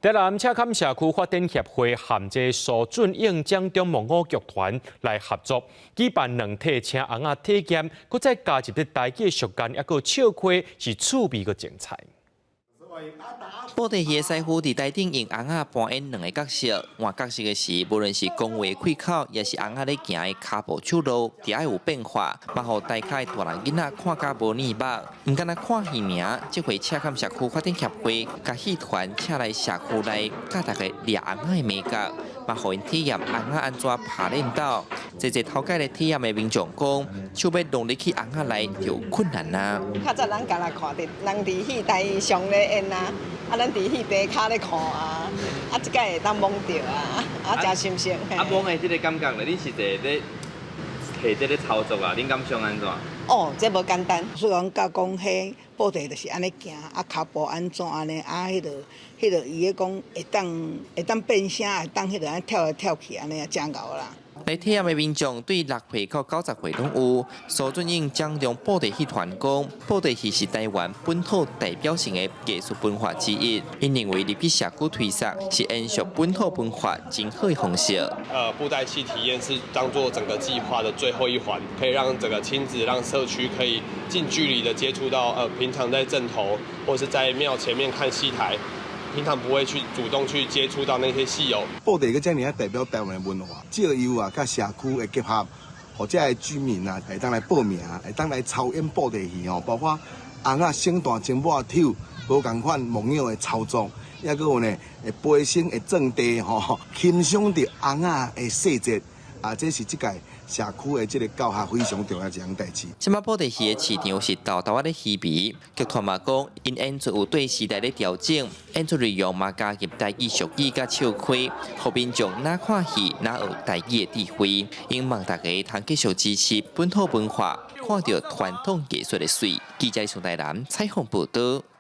台南赤坎社区发展协会含这苏俊英奖中文舞剧团来合作，举办两体青红仔体验，佮再加入咧台语俗谚，抑佮笑话，是趣味佮精彩。布袋戏的师傅伫台顶用红仔扮演两个角色，换角色的时，无论是讲话开口，也是红仔咧行的骹步手路，都要有变化，嘛互大凯大人囡仔看甲无腻目。唔干那看戏尔，这回赤坎社区发展协会甲戏团请来社区内，教大家掠红仔的美感，嘛互因体验红仔安怎拍练刀。这头家咧体验的民众讲，想要弄入去红仔内就有困难啊。较早咱家来看着，人伫戏台上咧演啊，咱伫戏底骹咧看啊，即个会当摸着啊，真新鲜。摸的这个感觉咧，你是咧摕这个操作啊，恁感想安怎？哦，这无简单。虽然教讲，迄布袋就是安尼行，骹步安怎安尼，迄个伊咧讲会当变声，会当迄个安跳来跳去安尼啊，真牛啦。来体验的民众对6岁到90岁拢有。苏俊英奖中布袋戏团讲，布袋戏是台湾本土代表性的艺术文化之一，因认为入去社区推广是延续本土文化真好的方式。布袋戏体验是当做整个计划的最后一环，可以让整个亲子、让社区可以近距离的接触到平常在镇头或是在庙前面看戏台。平常不会去主动去接触到那些戏友。布袋个这样代表台湾的文化，借由啊，甲社区的结合，或者的居民啊，会当来报名，会当来操演布袋戏哦，包括红仔身段、前膊跳，无共款模样的操作，也个有呢，会飞升的正地吼，欣赏着红仔的细节啊，这是这届社区的这个教学非常重要一项代志。即马布袋戏的市场是豆豆仔的戏迷，剧团嘛讲，因演出有对时代的调整，演出内容嘛加入台语俗语甲笑话，互民众哪看戏哪学台语的智慧。因望大家通继续支持本土文化，看到传统艺术的水。记者从台南采访报道。